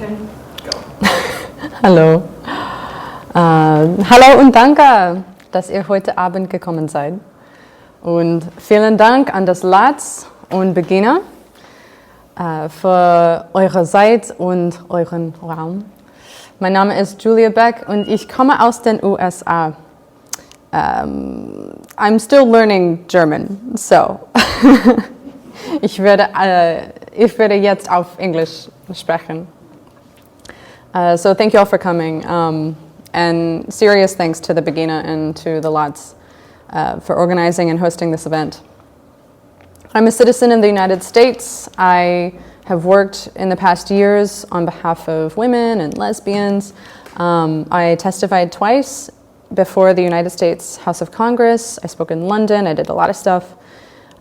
can go. Hallo. Hallo und danke, dass ihr heute Abend gekommen seid. Und vielen Dank an das LATS und Begine für eure Zeit und euren Raum. Mein Name ist Julia Beck und ich komme aus den USA. I'm still learning German, so ich werde jetzt auf Englisch sprechen. So thank you all for coming, and serious thanks to the Begine and to the LATS for organizing and hosting this event. I'm a citizen of the United States. I have worked in the past years on behalf of women and lesbians. I testified twice before the United States House of Congress. I spoke in London. I did a lot of stuff.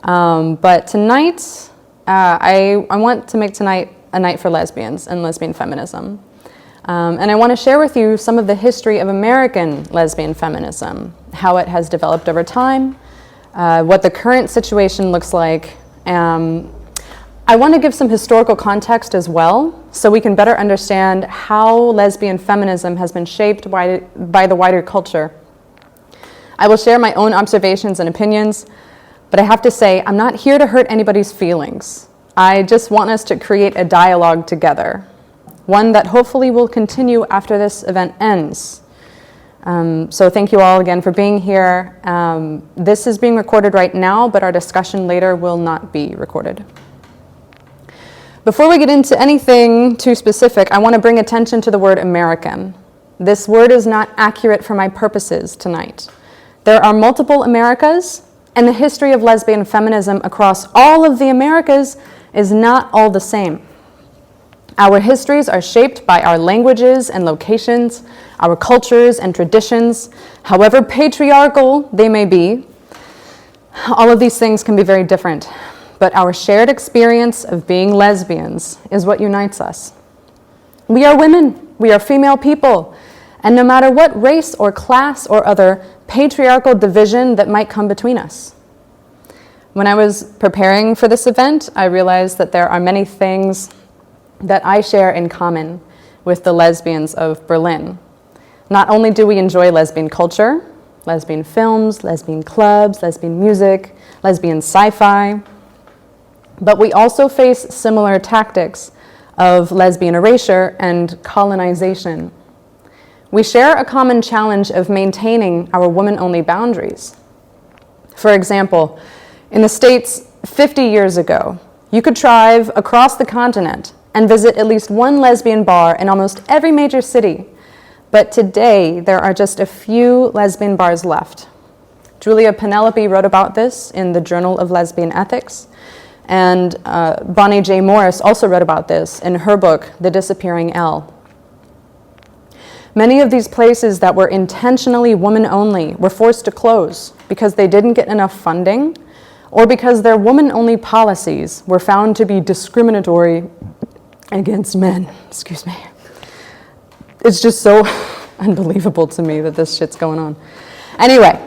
But tonight, I want to make tonight a night for lesbians and lesbian feminism. And I want to share with you some of the history of American lesbian feminism, how it has developed over time, what the current situation looks like. I want to give some historical context as well, so we can better understand how lesbian feminism has been shaped by the wider culture. I will share my own observations and opinions, but I have to say, I'm not here to hurt anybody's feelings. I just want us to create a dialogue together, one that hopefully will continue after this event ends. So thank you all again for being here. This is being recorded right now, but our discussion later will not be recorded. Before we get into anything too specific, I want to bring attention to the word American. This word is not accurate for my purposes tonight. There are multiple Americas, and the history of lesbian feminism across all of the Americas is not all the same. Our histories are shaped by our languages and locations, our cultures and traditions, however patriarchal they may be. All of these things can be very different, but our shared experience of being lesbians is what unites us. We are women, we are female people, and no matter what race or class or other patriarchal division that might come between us. When I was preparing for this event, I realized that there are many things that I share in common with the lesbians of Berlin. Not only do we enjoy lesbian culture, lesbian films, lesbian clubs, lesbian music, lesbian sci-fi, but we also face similar tactics of lesbian erasure and colonization. We share a common challenge of maintaining our woman-only boundaries. For example, in the States 50 years ago, you could drive across the continent and visit at least one lesbian bar in almost every major city. But today, there are just a few lesbian bars left. Julia Penelope wrote about this in the Journal of Lesbian Ethics, and Bonnie J. Morris also wrote about this in her book, The Disappearing L. Many of these places that were intentionally woman-only were forced to close because they didn't get enough funding or because their woman-only policies were found to be discriminatory against men. Excuse me. It's just so unbelievable to me that this shit's going on. Anyway,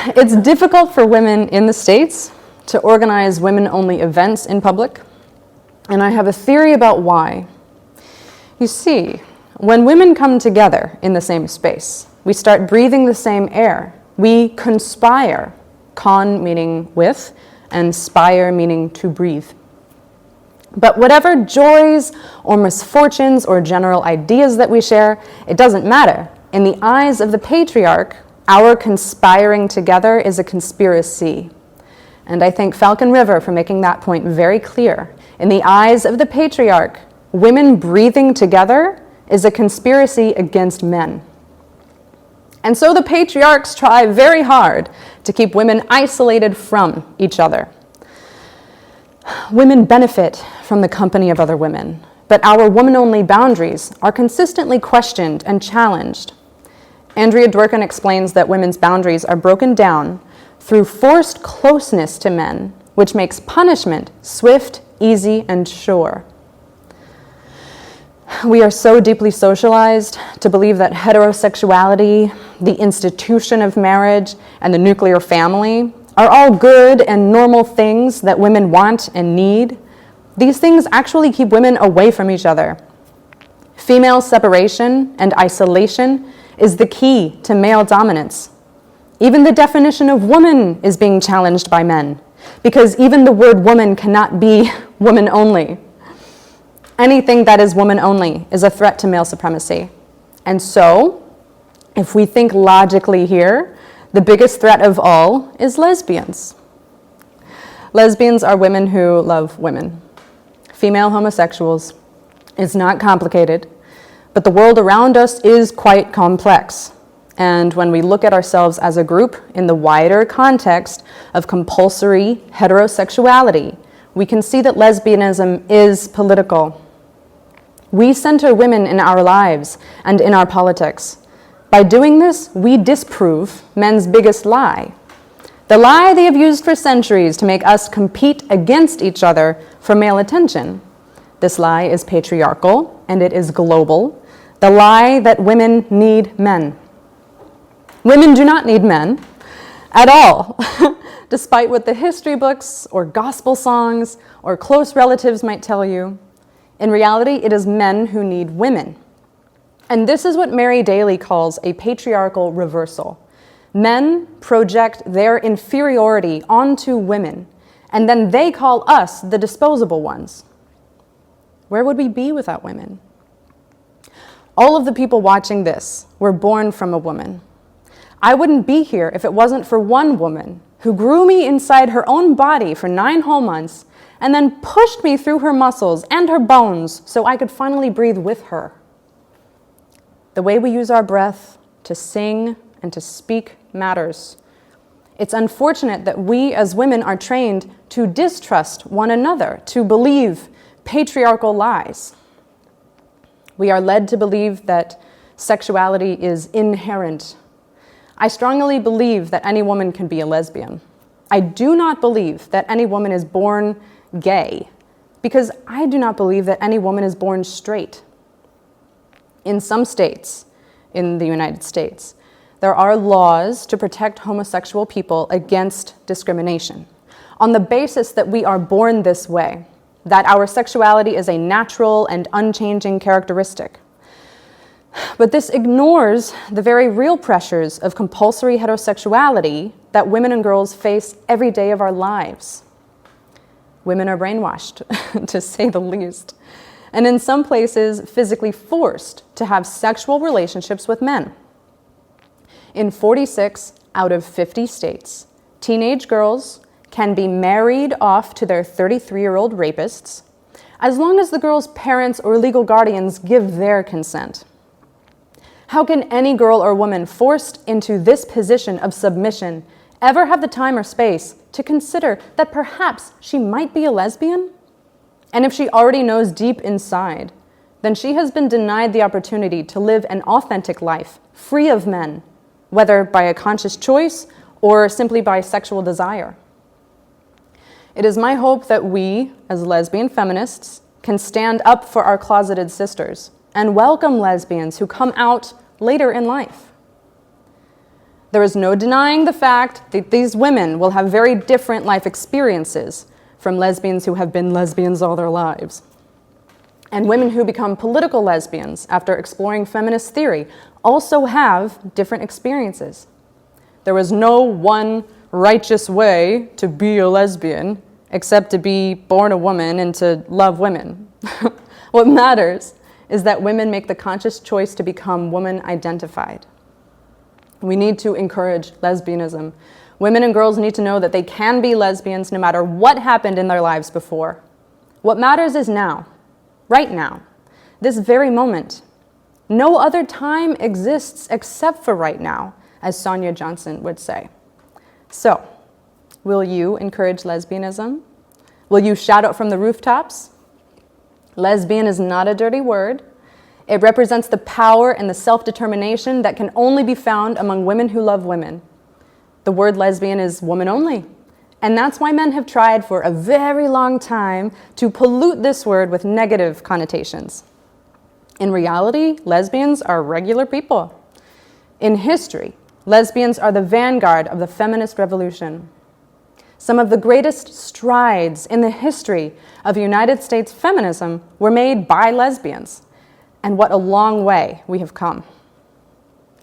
it's difficult for women in the States to organize women-only events in public, and I have a theory about why. You see, when women come together in the same space, we start breathing the same air. We conspire, con meaning with, and spire meaning to breathe. But whatever joys or misfortunes or general ideas that we share, it doesn't matter. In the eyes of the patriarch, our conspiring together is a conspiracy. And I thank Falcon River for making that point very clear. In the eyes of the patriarch, women breathing together is a conspiracy against men. And so the patriarchs try very hard to keep women isolated from each other. Women benefit from the company of other women, but our woman-only boundaries are consistently questioned and challenged. Andrea Dworkin explains that women's boundaries are broken down through forced closeness to men, which makes punishment swift, easy, and sure. We are so deeply socialized to believe that heterosexuality, the institution of marriage, and the nuclear family are all good and normal things that women want and need. These things actually keep women away from each other. Female separation and isolation is the key to male dominance. Even the definition of woman is being challenged by men, because even the word woman cannot be woman only. Anything that is woman only is a threat to male supremacy. And so, if we think logically here, the biggest threat of all is lesbians. Lesbians are women who love women. Female homosexuals. It's not complicated, but the world around us is quite complex. And when we look at ourselves as a group in the wider context of compulsory heterosexuality, we can see that lesbianism is political. We center women in our lives and in our politics. By doing this, we disprove men's biggest lie. The lie they have used for centuries to make us compete against each other for male attention. This lie is patriarchal and it is global. The lie that women need men. Women do not need men at all, despite what the history books or gospel songs or close relatives might tell you. In reality, it is men who need women. And this is what Mary Daly calls a patriarchal reversal. Men project their inferiority onto women, and then they call us the disposable ones. Where would we be without women? All of the people watching this were born from a woman. I wouldn't be here if it wasn't for one woman who grew me inside her own body for 9 whole months and then pushed me through her muscles and her bones so I could finally breathe with her. The way we use our breath to sing and to speak matters. It's unfortunate that we as women are trained to distrust one another, to believe patriarchal lies. We are led to believe that sexuality is inherent. I strongly believe that any woman can be a lesbian. I do not believe that any woman is born gay, because I do not believe that any woman is born straight. In some states, in the United States, there are laws to protect homosexual people against discrimination on the basis that we are born this way, that our sexuality is a natural and unchanging characteristic. But this ignores the very real pressures of compulsory heterosexuality that women and girls face every day of our lives. Women are brainwashed, to say the least, and in some places physically forced to have sexual relationships with men. In 46 out of 50 states, teenage girls can be married off to their 33-year-old rapists as long as the girl's parents or legal guardians give their consent. How can any girl or woman forced into this position of submission ever have the time or space to consider that perhaps she might be a lesbian? And if she already knows deep inside, then she has been denied the opportunity to live an authentic life, free of men, whether by a conscious choice or simply by sexual desire. It is my hope that we, as lesbian feminists, can stand up for our closeted sisters and welcome lesbians who come out later in life. There is no denying the fact that these women will have very different life experiences from lesbians who have been lesbians all their lives. And women who become political lesbians after exploring feminist theory also have different experiences. There was no one righteous way to be a lesbian except to be born a woman and to love women. What matters is that women make the conscious choice to become woman-identified. We need to encourage lesbianism. Women and girls need to know that they can be lesbians no matter what happened in their lives before. What matters is now, right now, this very moment. No other time exists except for right now, as Sonia Johnson would say. So, will you encourage lesbianism? Will you shout out from the rooftops? Lesbian is not a dirty word. It represents the power and the self-determination that can only be found among women who love women. The word lesbian is woman only. And that's why men have tried for a very long time to pollute this word with negative connotations. In reality, lesbians are regular people. In history, lesbians are the vanguard of the feminist revolution. Some of the greatest strides in the history of United States feminism were made by lesbians, and what a long way we have come.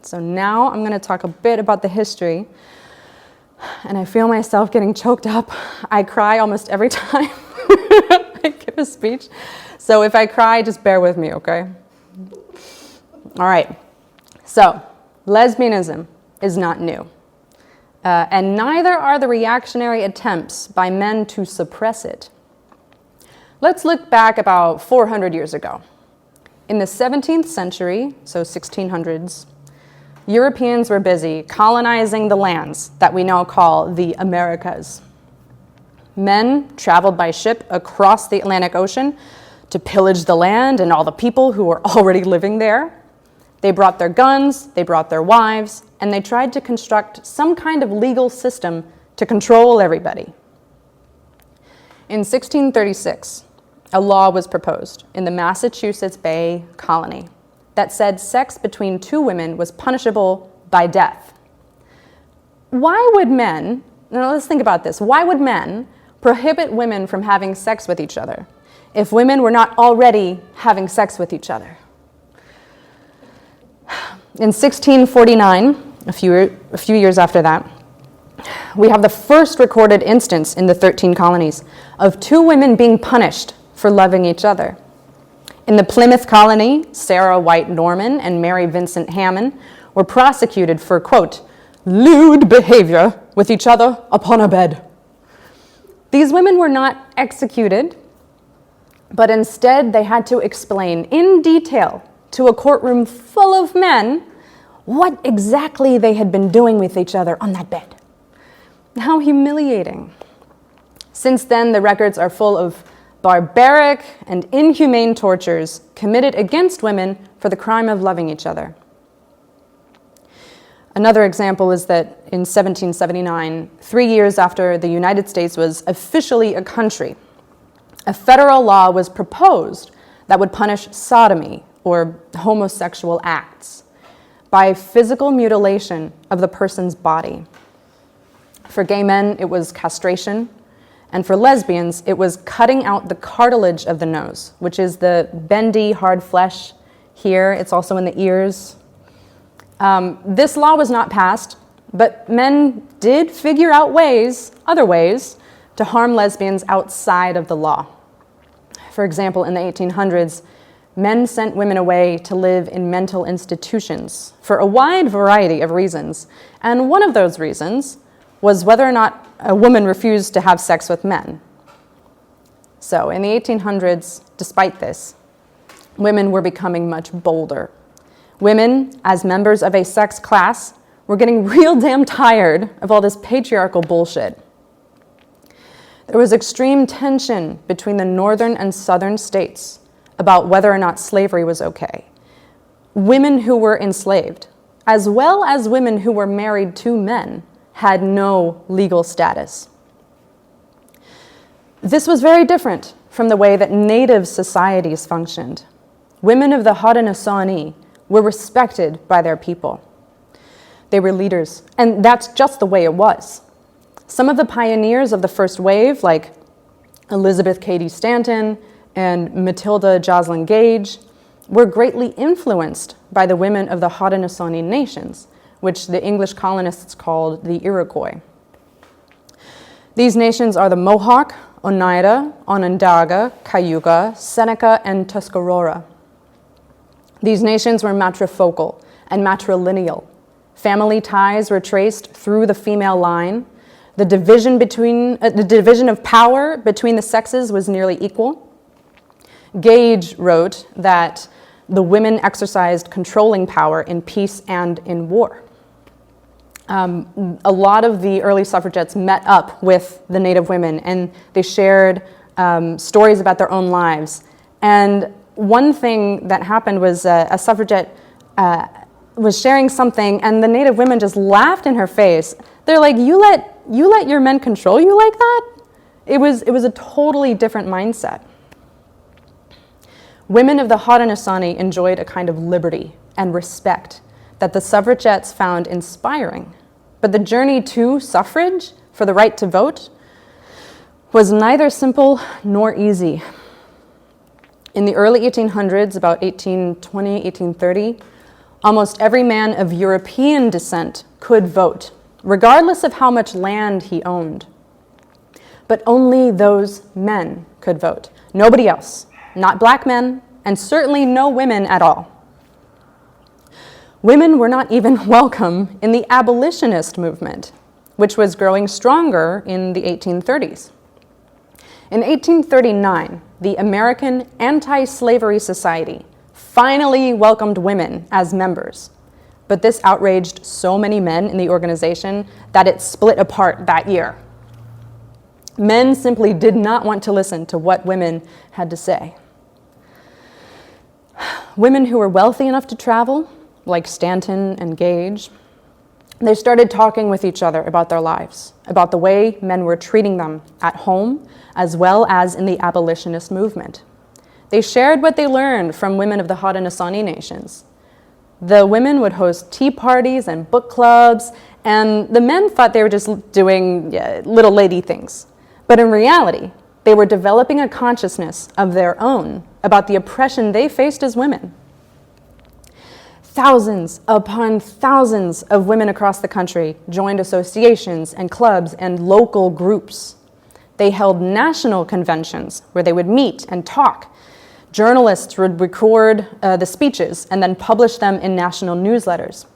So now I'm going to talk a bit about the history, and I feel myself getting choked up. I cry almost every time I give a speech. So if I cry, just bear with me, okay? All right. So lesbianism is not new. And neither are the reactionary attempts by men to suppress it. Let's look back about 400 years ago. In the 17th century, so 1600s, Europeans were busy colonizing the lands that we now call the Americas. Men traveled by ship across the Atlantic Ocean to pillage the land and all the people who were already living there. They brought their guns, they brought their wives, and they tried to construct some kind of legal system to control everybody. In 1636, a law was proposed in the Massachusetts Bay Colony that said sex between two women was punishable by death. Why would men, now let's think about this, why would men prohibit women from having sex with each other if women were not already having sex with each other? In 1649, a few years after that, we have the first recorded instance in the 13 colonies of two women being punished for loving each other. In the Plymouth colony, Sarah White Norman and Mary Vincent Hammond were prosecuted for, quote, lewd behavior with each other upon a bed. These women were not executed, but instead they had to explain in detail to a courtroom full of men what exactly they had been doing with each other on that bed. How humiliating. Since then, the records are full of barbaric and inhumane tortures committed against women for the crime of loving each other. Another example is that in 1779, 3 years after the United States was officially a country, a federal law was proposed that would punish sodomy, or homosexual acts, by physical mutilation of the person's body. For gay men, it was castration, and for lesbians, it was cutting out the cartilage of the nose, which is the bendy, hard flesh here. It's also in the ears. This law was not passed, but men did figure out other ways, to harm lesbians outside of the law. For example, in the 1800s, men sent women away to live in mental institutions for a wide variety of reasons. And one of those reasons was whether or not a woman refused to have sex with men. So in the 1800s, despite this, women were becoming much bolder. Women, as members of a sex class, were getting real damn tired of all this patriarchal bullshit. There was extreme tension between the northern and southern states about whether or not slavery was okay. Women who were enslaved, as well as women who were married to men, had no legal status. This was very different from the way that native societies functioned. Women of the Haudenosaunee were respected by their people. They were leaders, and that's just the way it was. Some of the pioneers of the first wave, like Elizabeth Cady Stanton and Matilda Joslyn Gage, were greatly influenced by the women of the Haudenosaunee nations, which the English colonists called the Iroquois. These nations are the Mohawk, Oneida, Onondaga, Cayuga, Seneca, and Tuscarora. These nations were matrifocal and matrilineal. Family ties were traced through the female line. The division of power between the sexes was nearly equal. Gage wrote that the women exercised controlling power in peace and in war. A lot of the early suffragettes met up with the Native women, and they shared stories about their own lives. And one thing that happened was a suffragette was sharing something, and the Native women just laughed in her face. They're like, you let your men control you like that? It was a totally different mindset. Women of the Haudenosaunee enjoyed a kind of liberty and respect that the suffragettes found inspiring. But the journey to suffrage for the right to vote was neither simple nor easy. In the early 1800s, about 1820, 1830, almost every man of European descent could vote, regardless of how much land he owned. But only those men could vote. Nobody else, not black men, and certainly no women at all. Women were not even welcome in the abolitionist movement, which was growing stronger in the 1830s. In 1839, the American Anti-Slavery Society finally welcomed women as members, but this outraged so many men in the organization that it split apart that year. Men simply did not want to listen to what women had to say. Women who were wealthy enough to travel, like Stanton and Gage, they started talking with each other about their lives, about the way men were treating them at home, as well as in the abolitionist movement. They shared what they learned from women of the Haudenosaunee nations. The women would host tea parties and book clubs, and the men thought they were just doing little lady things. But in reality, they were developing a consciousness of their own about the oppression they faced as women. Thousands upon thousands of women across the country joined associations and clubs and local groups. They held national conventions where they would meet and talk. Journalists would record the speeches and then publish them in national newsletters.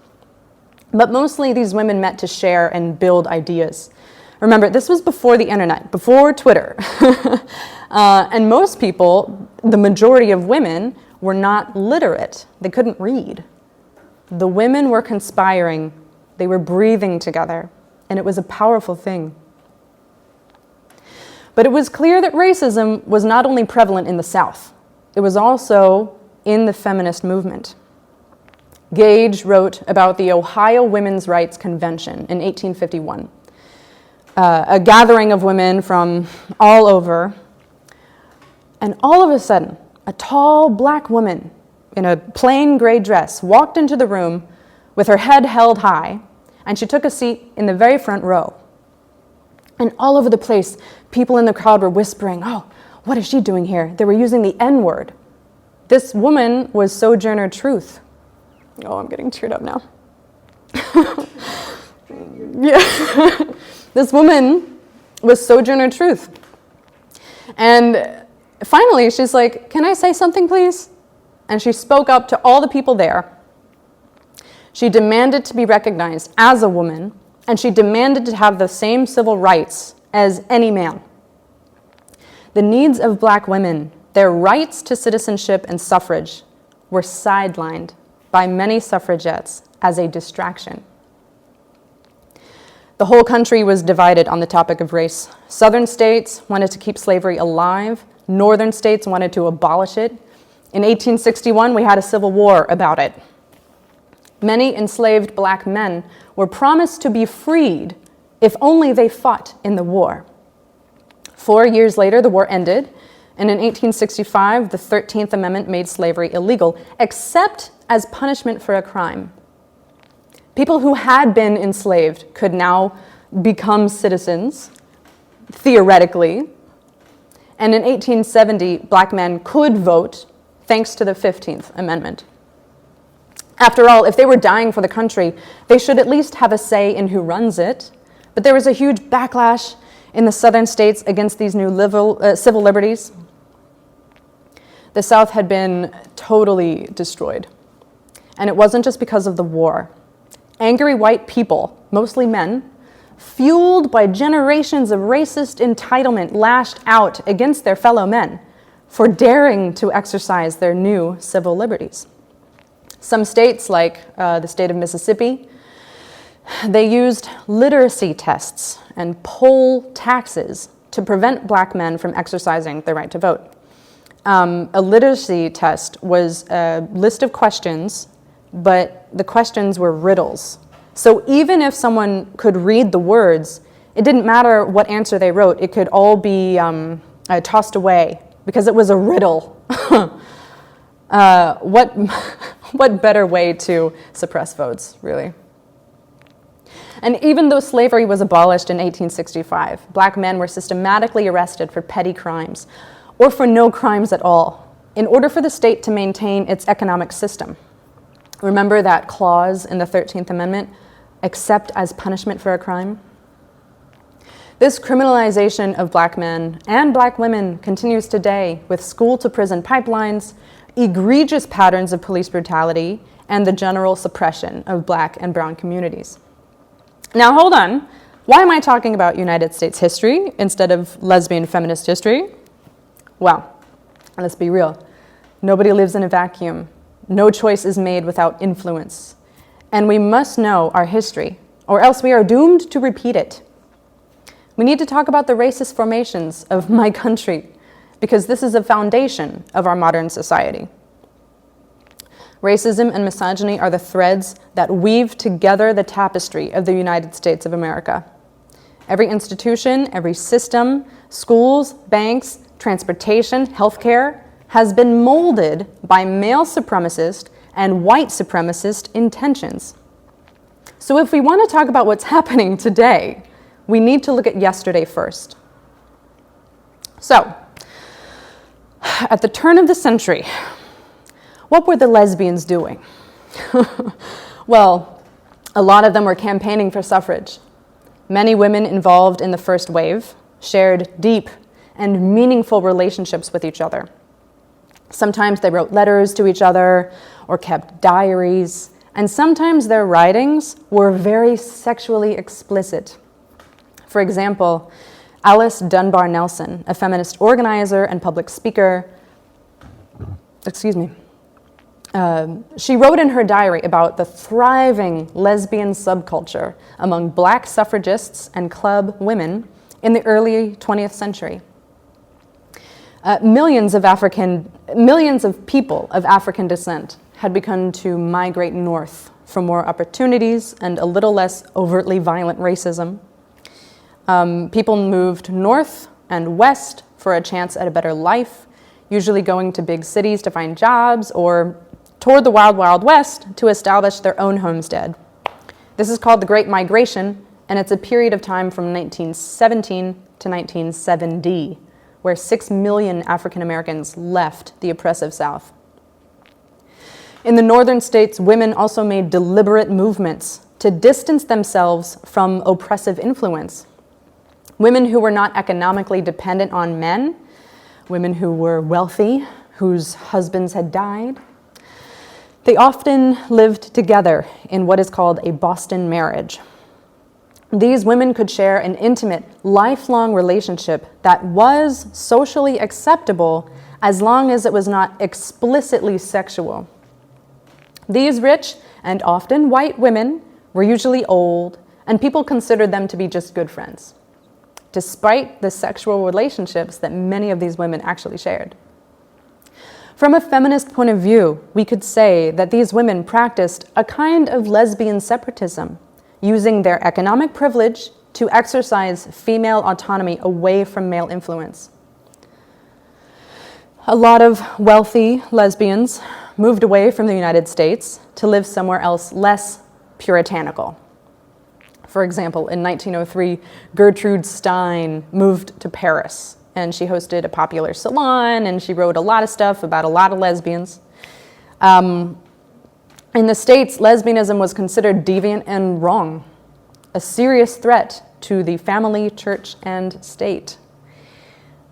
But mostly these women met to share and build ideas. Remember, this was before the internet, before Twitter. And most people, the majority of women, were not literate. They couldn't read. The women were conspiring, they were breathing together, and it was a powerful thing. But it was clear that racism was not only prevalent in the South, it was also in the feminist movement. Gage wrote about the Ohio Women's Rights Convention in 1851, a gathering of women from all over, and all of a sudden, a tall black woman in a plain gray dress, walked into the room with her head held high, and she took a seat in the very front row. And all over the place, people in the crowd were whispering, "Oh, what is she doing here?" They were using the N-word. This woman was Sojourner Truth. Oh, I'm getting teared up now. Yeah. This woman was Sojourner Truth. And finally, she's like, "Can I say something, please?" And she spoke up to all the people there. She demanded to be recognized as a woman, and she demanded to have the same civil rights as any man. The needs of black women, their rights to citizenship and suffrage, were sidelined by many suffragettes as a distraction. The whole country was divided on the topic of race. Southern states wanted to keep slavery alive. Northern states wanted to abolish it. In 1861, we had a civil war about it. Many enslaved black men were promised to be freed if only they fought in the war. 4 years later, the war ended, and in 1865, the 13th Amendment made slavery illegal, except as punishment for a crime. People who had been enslaved could now become citizens, theoretically, and in 1870, black men could vote thanks to the 15th Amendment. After all, if they were dying for the country, they should at least have a say in who runs it. But there was a huge backlash in the southern states against these new civil liberties. The South had been totally destroyed. And it wasn't just because of the war. Angry white people, mostly men, fueled by generations of racist entitlement, lashed out against their fellow men for daring to exercise their new civil liberties. Some states, like the state of Mississippi, they used literacy tests and poll taxes to prevent black men from exercising their right to vote. A literacy test was a list of questions, but the questions were riddles. So even if someone could read the words, it didn't matter what answer they wrote. It could all be tossed away because it was a riddle. What better way to suppress votes, really? And even though slavery was abolished in 1865, black men were systematically arrested for petty crimes, or for no crimes at all, in order for the state to maintain its economic system. Remember that clause in the 13th Amendment, except as punishment for a crime? This criminalization of black men and black women continues today with school-to-prison pipelines, egregious patterns of police brutality, and the general suppression of black and brown communities. Now, hold on. Why am I talking about United States history instead of lesbian feminist history? Well, let's be real. Nobody lives in a vacuum. No choice is made without influence. And we must know our history, or else we are doomed to repeat it. We need to talk about the racist formations of my country, because this is the foundation of our modern society. Racism and misogyny are the threads that weave together the tapestry of the United States of America. Every institution, every system, schools, banks, transportation, healthcare, has been molded by male supremacist and white supremacist intentions. So if we want to talk about what's happening today, we need to look at yesterday first. So, at the turn of the century, what were the lesbians doing? Well, a lot of them were campaigning for suffrage. Many women involved in the first wave shared deep and meaningful relationships with each other. Sometimes they wrote letters to each other or kept diaries, and sometimes their writings were very sexually explicit. For example, Alice Dunbar Nelson, a feminist organizer and public speaker, she wrote in her diary about the thriving lesbian subculture among black suffragists and club women in the early 20th century. Millions of people of African descent had begun to migrate north for more opportunities and a little less overtly violent racism. People moved north and west for a chance at a better life, usually going to big cities to find jobs or toward the wild, wild west to establish their own homestead. This is called the Great Migration, and it's a period of time from 1917 to 1970, where 6 million African Americans left the oppressive South. In the northern states, women also made deliberate movements to distance themselves from oppressive influence. Women who were not economically dependent on men, women who were wealthy, whose husbands had died, they often lived together in what is called a Boston marriage. These women could share an intimate, lifelong relationship that was socially acceptable as long as it was not explicitly sexual. These rich and often white women were usually old, and people considered them to be just good friends, despite the sexual relationships that many of these women actually shared. From a feminist point of view, we could say that these women practiced a kind of lesbian separatism, using their economic privilege to exercise female autonomy away from male influence. A lot of wealthy lesbians moved away from the United States to live somewhere else less puritanical. For example, in 1903, Gertrude Stein moved to Paris, and she hosted a popular salon, and she wrote a lot of stuff about a lot of lesbians. In the States, lesbianism was considered deviant and wrong, a serious threat to the family, church, and state.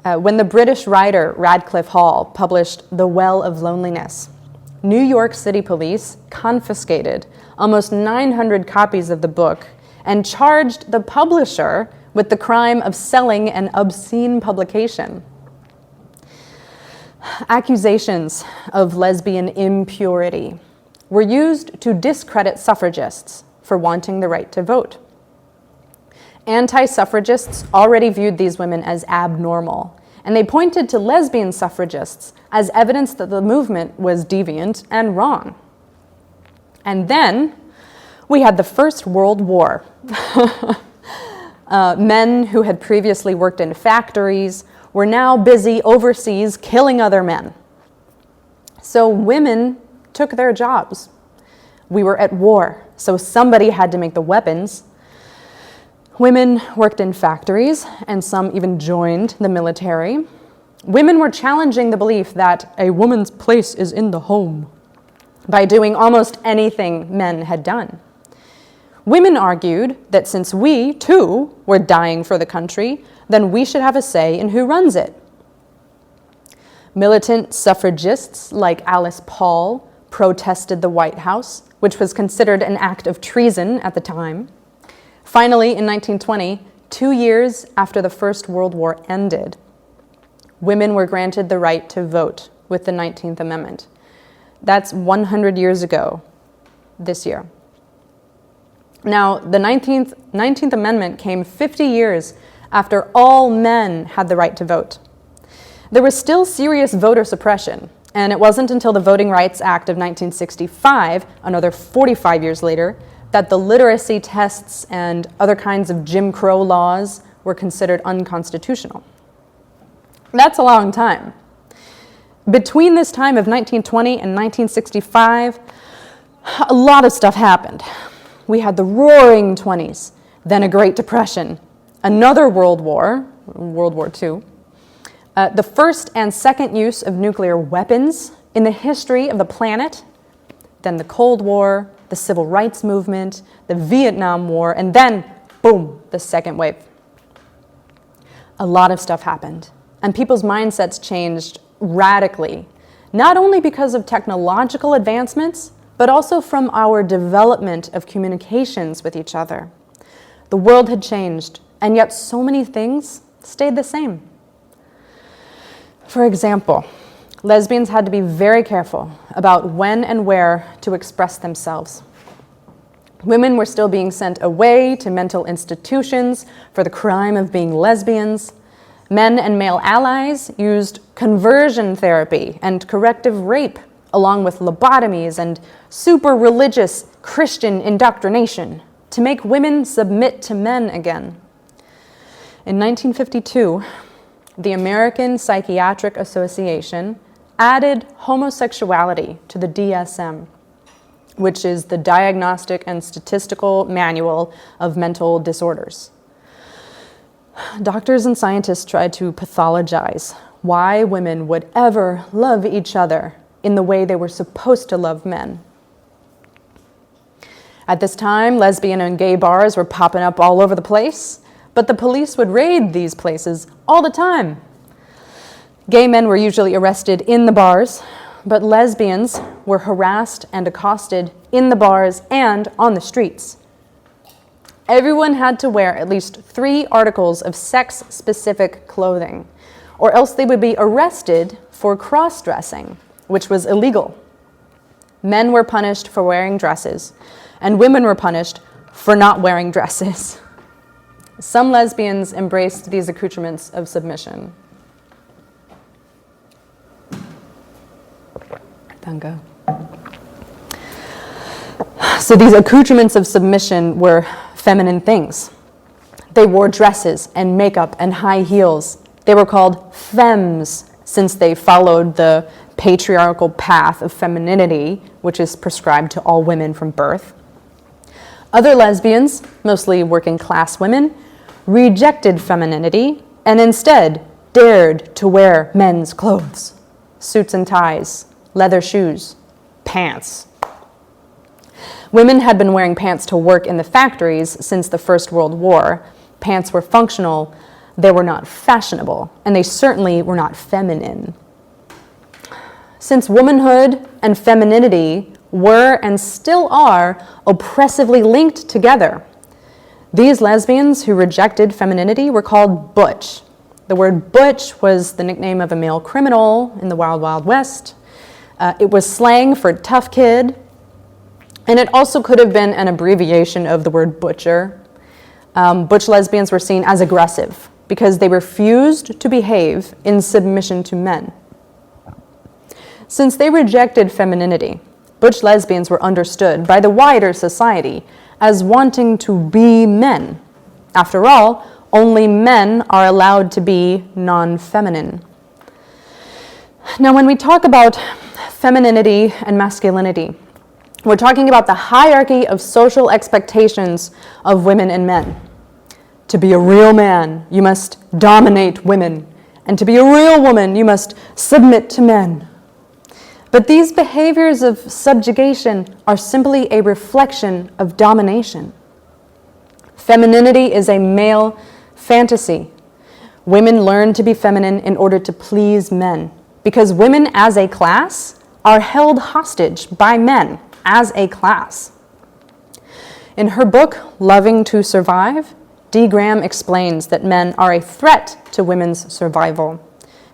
When the British writer Radcliffe Hall published The Well of Loneliness, New York City police confiscated almost 900 copies of the book and charged the publisher with the crime of selling an obscene publication. Accusations of lesbian impurity were used to discredit suffragists for wanting the right to vote. Anti-suffragists already viewed these women as abnormal, and they pointed to lesbian suffragists as evidence that the movement was deviant and wrong. And then we had the First World War. Men who had previously worked in factories were now busy overseas killing other men. So women took their jobs. We were at war, so somebody had to make the weapons. Women worked in factories, and some even joined the military. Women were challenging the belief that a woman's place is in the home by doing almost anything men had done. Women argued that since we, too, were dying for the country, then we should have a say in who runs it. Militant suffragists like Alice Paul protested the White House, which was considered an act of treason at the time. Finally, in 1920, 2 years after the First World War ended, women were granted the right to vote with the 19th Amendment. That's 100 years ago this year. Now, the 19th Amendment came 50 years after all men had the right to vote. There was still serious voter suppression, and it wasn't until the Voting Rights Act of 1965, another 45 years later, that the literacy tests and other kinds of Jim Crow laws were considered unconstitutional. That's a long time. Between this time of 1920 and 1965, a lot of stuff happened. We had the Roaring 20s, then a Great Depression, another World War, World War II, the first and second use of nuclear weapons in the history of the planet, then the Cold War, the Civil Rights Movement, the Vietnam War, and then, boom, the second wave. A lot of stuff happened, and people's mindsets changed radically, not only because of technological advancements, but also from our development of communications with each other. The world had changed, and yet so many things stayed the same. For example, lesbians had to be very careful about when and where to express themselves. Women were still being sent away to mental institutions for the crime of being lesbians. Men and male allies used conversion therapy and corrective rape, along with lobotomies and super religious Christian indoctrination to make women submit to men again. In 1952, the American Psychiatric Association added homosexuality to the DSM, which is the Diagnostic and Statistical Manual of Mental Disorders. Doctors and scientists tried to pathologize why women would ever love each other in the way they were supposed to love men. At this time, lesbian and gay bars were popping up all over the place, but the police would raid these places all the time. Gay men were usually arrested in the bars, but lesbians were harassed and accosted in the bars and on the streets. Everyone had to wear at least 3 articles of sex-specific clothing, or else they would be arrested for cross-dressing, which was illegal. Men were punished for wearing dresses, and women were punished for not wearing dresses. Some lesbians embraced these accoutrements of submission. Danke. So these accoutrements of submission were feminine things. They wore dresses and makeup and high heels. They were called femmes, since they followed the patriarchal path of femininity, which is prescribed to all women from birth. Other lesbians, mostly working class women, rejected femininity and instead dared to wear men's clothes, suits and ties, leather shoes, pants. Women had been wearing pants to work in the factories since the First World War. Pants were functional, they were not fashionable, and they certainly were not feminine. Since womanhood and femininity were and still are oppressively linked together, these lesbians who rejected femininity were called butch. The word butch was the nickname of a male criminal in the Wild Wild West. It was slang for tough kid, and it also could have been an abbreviation of the word butcher. Butch lesbians were seen as aggressive because they refused to behave in submission to men. Since they rejected femininity, butch lesbians were understood by the wider society as wanting to be men. After all, only men are allowed to be non-feminine. Now, when we talk about femininity and masculinity, we're talking about the hierarchy of social expectations of women and men. To be a real man, you must dominate women. And to be a real woman, you must submit to men. But these behaviors of subjugation are simply a reflection of domination. Femininity is a male fantasy. Women learn to be feminine in order to please men, because women as a class are held hostage by men as a class. In her book, Loving to Survive, Dee Graham explains that men are a threat to women's survival.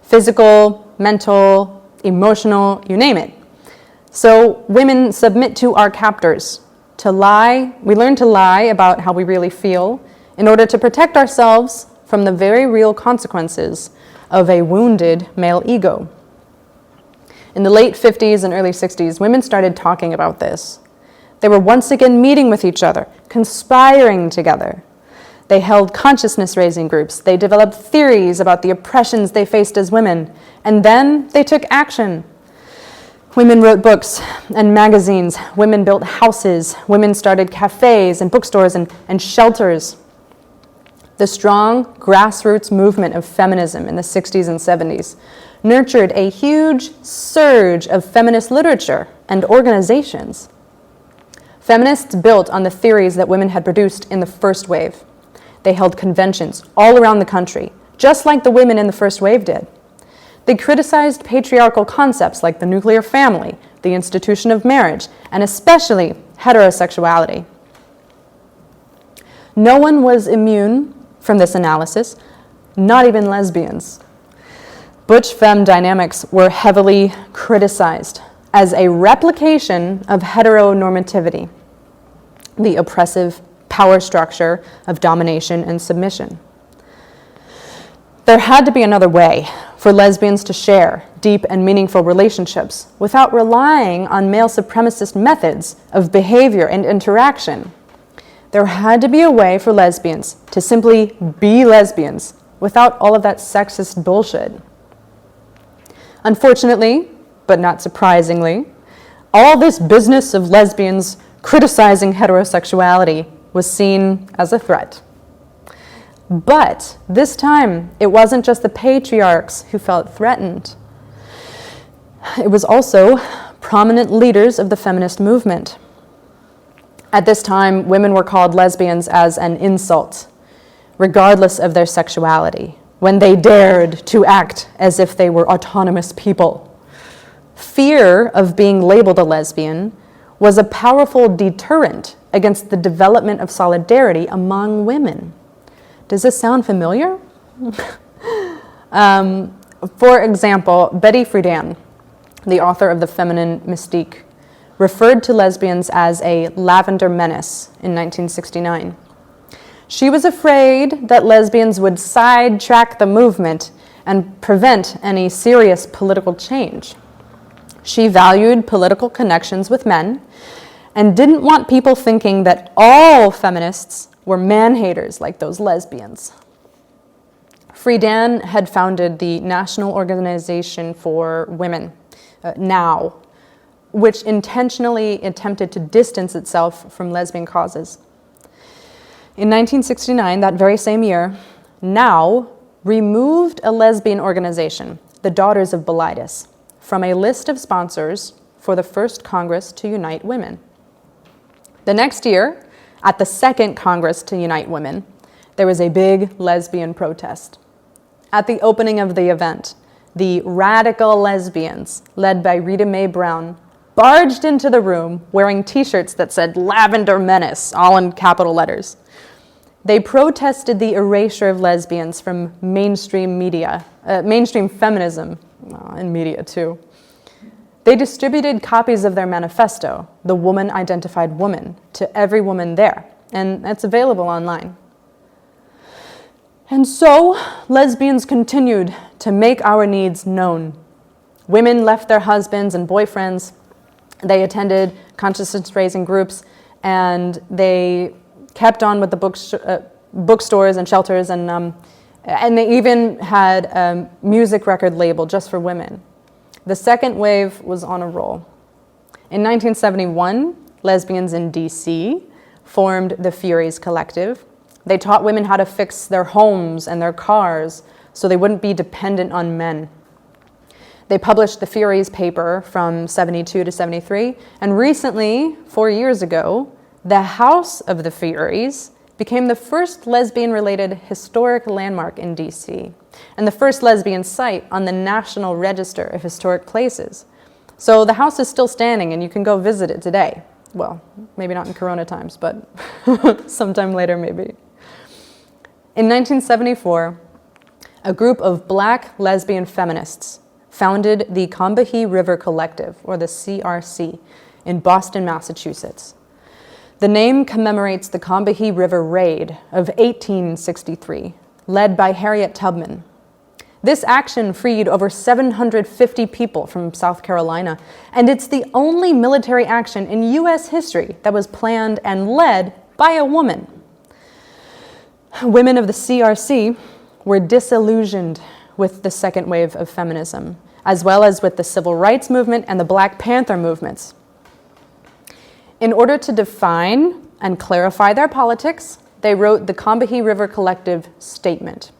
Physical, mental, emotional, you name it. So women submit to our captors. To lie, we learn to lie about how we really feel in order to protect ourselves from the very real consequences of a wounded male ego. In the late 50s and early 60s, women started talking about this. They were once again meeting with each other, conspiring together. They held consciousness-raising groups. They developed theories about the oppressions they faced as women, and then they took action. Women wrote books and magazines. Women built houses. Women started cafes and bookstores and shelters. The strong grassroots movement of feminism in the 60s and 70s nurtured a huge surge of feminist literature and organizations. Feminists built on the theories that women had produced in the first wave. They held conventions all around the country, just like the women in the first wave did. They criticized patriarchal concepts like the nuclear family, the institution of marriage, and especially heterosexuality. No one was immune from this analysis, not even lesbians. Butch-femme dynamics were heavily criticized as a replication of heteronormativity, the oppressive power structure of domination and submission. There had to be another way for lesbians to share deep and meaningful relationships without relying on male supremacist methods of behavior and interaction. There had to be a way for lesbians to simply be lesbians without all of that sexist bullshit. Unfortunately, but not surprisingly, all this business of lesbians criticizing heterosexuality was seen as a threat. But this time, it wasn't just the patriarchs who felt threatened. It was also prominent leaders of the feminist movement. At this time, women were called lesbians as an insult, regardless of their sexuality, when they dared to act as if they were autonomous people. Fear of being labeled a lesbian was a powerful deterrent against the development of solidarity among women. Does this sound familiar? For example, Betty Friedan, the author of The Feminine Mystique, referred to lesbians as a lavender menace in 1969. She was afraid that lesbians would sidetrack the movement and prevent any serious political change. She valued political connections with men and didn't want people thinking that all feminists were man-haters like those lesbians. Friedan had founded the National Organization for Women, NOW, which intentionally attempted to distance itself from lesbian causes. In 1969, that very same year, NOW removed a lesbian organization, the Daughters of Bilitis, from a list of sponsors for the first Congress to Unite Women. The next year, at the second Congress to Unite Women, there was a big lesbian protest. At the opening of the event, the radical lesbians, led by Rita Mae Brown, barged into the room wearing t-shirts that said "Lavender Menace," all in capital letters. They protested the erasure of lesbians from mainstream media, mainstream feminism, and media too. They distributed copies of their manifesto, The Woman Identified Woman, to every woman there, and it's available online. And so, lesbians continued to make our needs known. Women left their husbands and boyfriends. They attended consciousness-raising groups, and they kept on with the bookstores and shelters, and they even had a music record label just for women. The second wave was on a roll. In 1971, lesbians in DC formed the Furies Collective, They taught women how to fix their homes and their cars so they wouldn't be dependent on men. They published the Furies paper from 72 to 73, and recently, 4 years ago, the House of the Furies became the first lesbian-related historic landmark in DC, and the first lesbian site on the National Register of Historic Places. So the house is still standing, and you can go visit it today. Well, maybe not in Corona times, but sometime later maybe. In 1974, a group of Black lesbian feminists founded the Kombahi River Collective, or the CRC, in Boston, Massachusetts. The name commemorates the Kombahi River Raid of 1863, led by Harriet Tubman. This action freed over 750 people from South Carolina, and it's the only military action in U.S. history that was planned and led by a woman. Women of the CRC were disillusioned with the second wave of feminism, as well as with the civil rights movement and the Black Panther movements. In order to define and clarify their politics, they wrote the Kombahi River Collective Statement.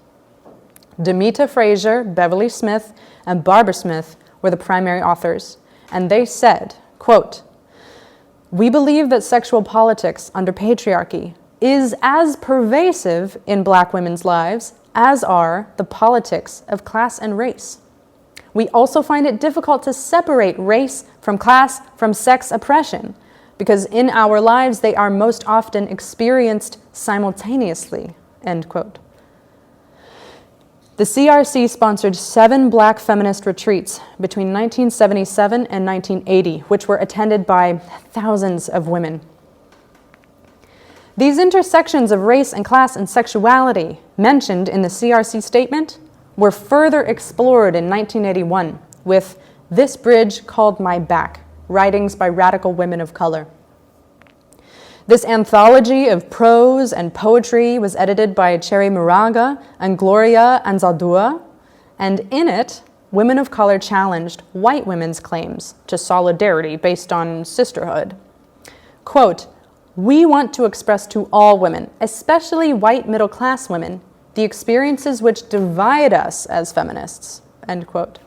Demita Frazier, Beverly Smith, and Barbara Smith were the primary authors, and they said, quote, "We believe that sexual politics under patriarchy is as pervasive in Black women's lives as are the politics of class and race. We also find it difficult to separate race from class from sex oppression, because in our lives they are most often experienced simultaneously," end quote. The CRC sponsored 7 Black feminist retreats between 1977 and 1980, which were attended by thousands of women. These intersections of race and class and sexuality mentioned in the CRC statement were further explored in 1981 with This Bridge Called My Back, writings by radical women of color. This anthology of prose and poetry was edited by Cherry Moraga and Gloria Anzaldúa, and in it, women of color challenged white women's claims to solidarity based on sisterhood. Quote, "We want to express to all women, especially white middle-class women, the experiences which divide us as feminists," end quote.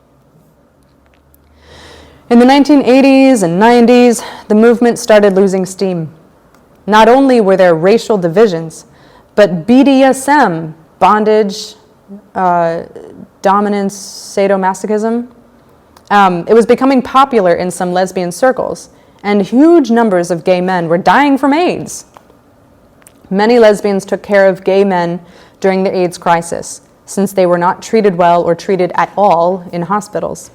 In the 1980s and 90s, the movement started losing steam. Not only were there racial divisions, but BDSM, bondage, dominance, sadomasochism, it was becoming popular in some lesbian circles, and huge numbers of gay men were dying from AIDS. Many lesbians took care of gay men during the AIDS crisis, since they were not treated well or treated at all in hospitals.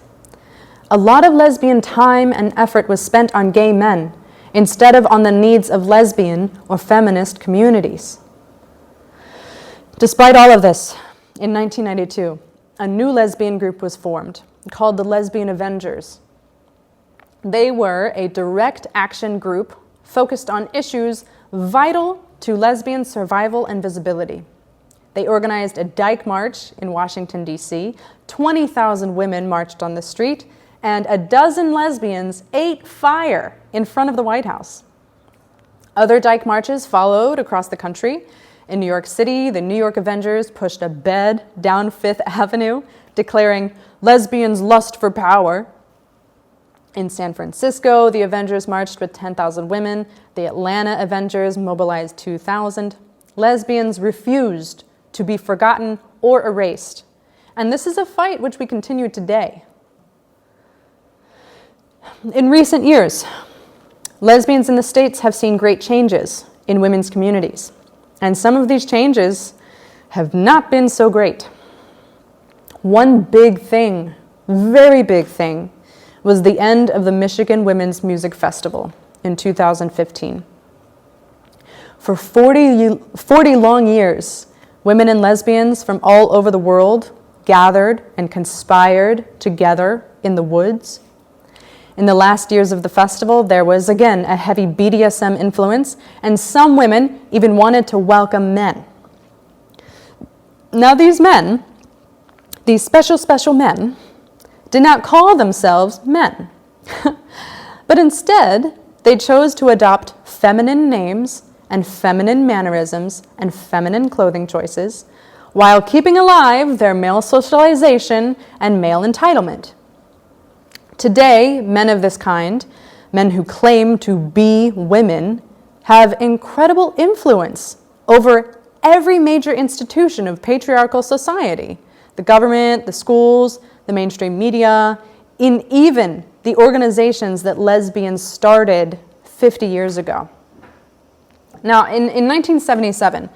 A lot of lesbian time and effort was spent on gay men, instead of on the needs of lesbian or feminist communities. Despite all of this, in 1992, a new lesbian group was formed, called the Lesbian Avengers. They were a direct action group focused on issues vital to lesbian survival and visibility. They organized a Dyke March in Washington, D.C., 20,000 women marched on the street, and a dozen lesbians ate fire in front of the White House. Other Dyke Marches followed across the country. In New York City, the New York Avengers pushed a bed down Fifth Avenue, declaring, "Lesbians lust for power." In San Francisco, the Avengers marched with 10,000 women. The Atlanta Avengers mobilized 2,000. Lesbians refused to be forgotten or erased. And this is a fight which we continue today. In recent years, lesbians in the States have seen great changes in women's communities, and some of these changes have not been so great. One big thing, very big thing, was the end of the Michigan Women's Music Festival in 2015. For 40 long years, women and lesbians from all over the world gathered and conspired together in the woods. In the last years of the festival, there was again a heavy BDSM influence, and some women even wanted to welcome men. Now these men, these special men, did not call themselves men, but instead they chose to adopt feminine names and feminine mannerisms and feminine clothing choices, while keeping alive their male socialization and male entitlement. Today, men of this kind, men who claim to be women, have incredible influence over every major institution of patriarchal society: the government, the schools, the mainstream media, in even the organizations that lesbians started 50 years ago. Now, in 1977,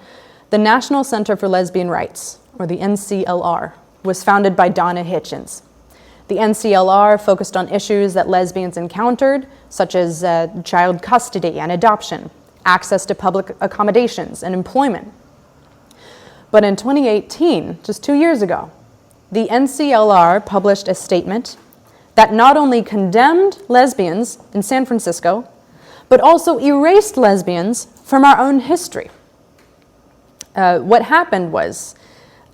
the National Center for Lesbian Rights, or the NCLR, was founded by Donna Hitchens. The NCLR focused on issues that lesbians encountered, such as child custody and adoption, access to public accommodations and employment. But in 2018, just 2 years ago, the NCLR published a statement that not only condemned lesbians in San Francisco, but also erased lesbians from our own history. What happened was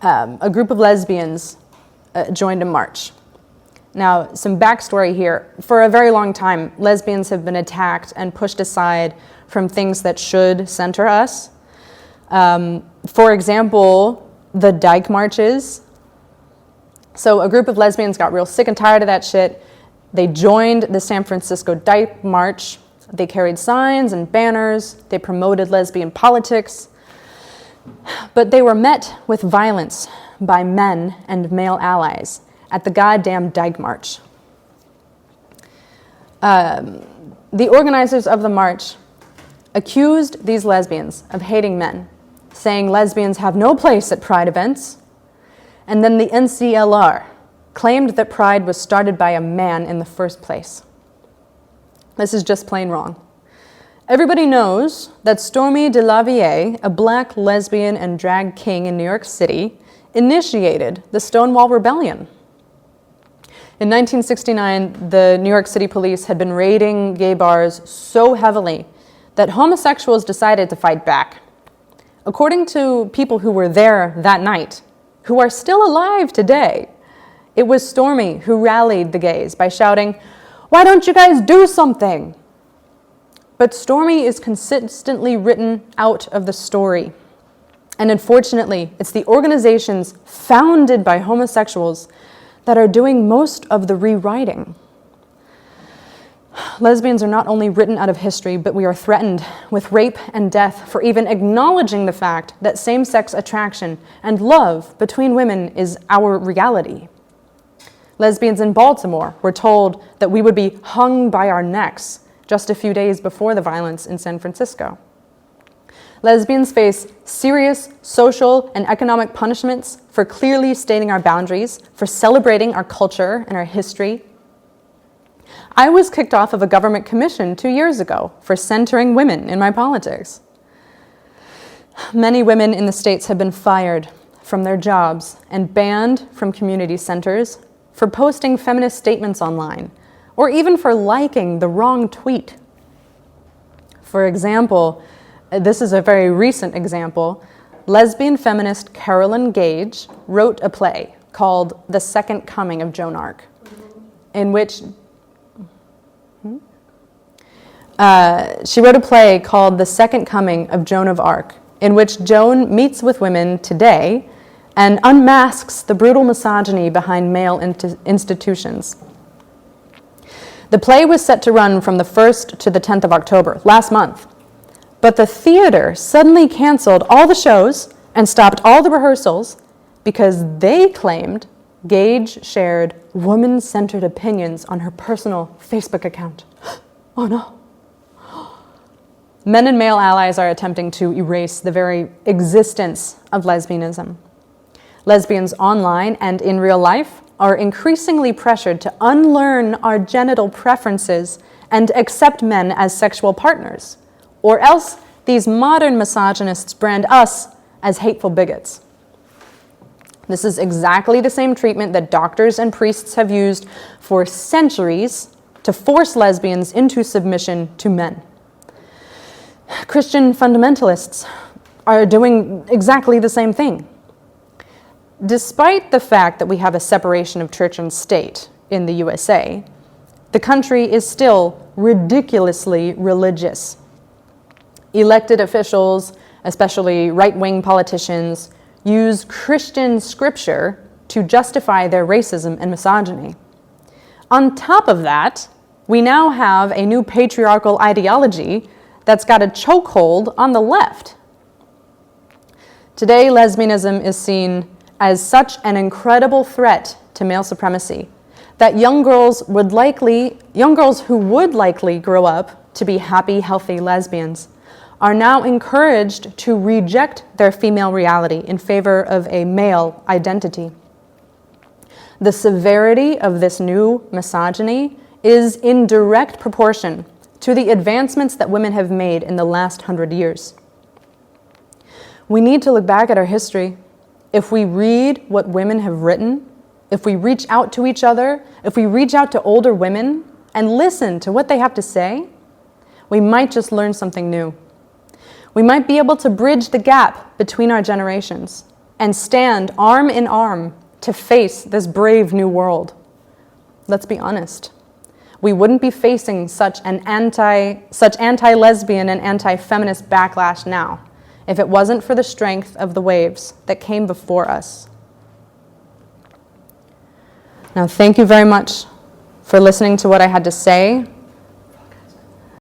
a group of lesbians joined a march. Now, some backstory here. For a very long time, lesbians have been attacked and pushed aside from things that should center us. For example, the Dyke Marches. So a group of lesbians got real sick and tired of that shit. They joined the San Francisco Dyke March. They carried signs and banners. They promoted lesbian politics. But they were met with violence by men and male allies at the goddamn Dyke March. The organizers of the march accused these lesbians of hating men, saying lesbians have no place at Pride events. And then the NCLR claimed that Pride was started by a man in the first place. This is just plain wrong. Everybody knows that Stormy DeLavier, a black lesbian and drag king in New York City, initiated the Stonewall Rebellion. In 1969, the New York City police had been raiding gay bars so heavily that homosexuals decided to fight back. According to people who were there that night, who are still alive today, it was Stormy who rallied the gays by shouting, "Why don't you guys do something?" But Stormy is consistently written out of the story. And unfortunately, it's the organizations founded by homosexuals that are doing most of the rewriting. Lesbians are not only written out of history, but we are threatened with rape and death for even acknowledging the fact that same-sex attraction and love between women is our reality. Lesbians in Baltimore were told that we would be hung by our necks just a few days before the violence in San Francisco. Lesbians face serious social and economic punishments for clearly stating our boundaries, for celebrating our culture and our history. I was kicked off of a government commission 2 years ago for centering women in my politics. Many women in the States have been fired from their jobs and banned from community centers for posting feminist statements online, or even for liking the wrong tweet. For example, this is a very recent example, lesbian feminist Carolyn Gage wrote a play called The Second Coming of Joan Arc, in which she wrote a play called The Second Coming of Joan of Arc, in which Joan meets with women today and unmasks the brutal misogyny behind male institutions. The play was set to run from the 1st to the 10th of October, last month. But the theater suddenly canceled all the shows and stopped all the rehearsals because they claimed Gage shared woman-centered opinions on her personal Facebook account. Oh no. Men and male allies are attempting to erase the very existence of lesbianism. Lesbians online and in real life are increasingly pressured to unlearn our genital preferences and accept men as sexual partners, or else these modern misogynists brand us as hateful bigots. This is exactly the same treatment that doctors and priests have used for centuries to force lesbians into submission to men. Christian fundamentalists are doing exactly the same thing. Despite the fact that we have a separation of church and state in the USA, the country is still ridiculously religious. Elected officials, especially right-wing politicians, use Christian scripture to justify their racism and misogyny. On top of that, we now have a new patriarchal ideology that's got a chokehold on the left. Today, lesbianism is seen as such an incredible threat to male supremacy that young girls who would likely grow up to be happy, healthy lesbians are now encouraged to reject their female reality in favor of a male identity. The severity of this new misogyny is in direct proportion to the advancements that women have made in the last 100 years. We need to look back at our history. If we read what women have written, if we reach out to each other, if we reach out to older women and listen to what they have to say, we might just learn something new. We might be able to bridge the gap between our generations and stand arm in arm to face this brave new world. Let's be honest. We wouldn't be facing such anti-lesbian and anti-feminist backlash now if it wasn't for the strength of the waves that came before us. Now, thank you very much for listening to what I had to say.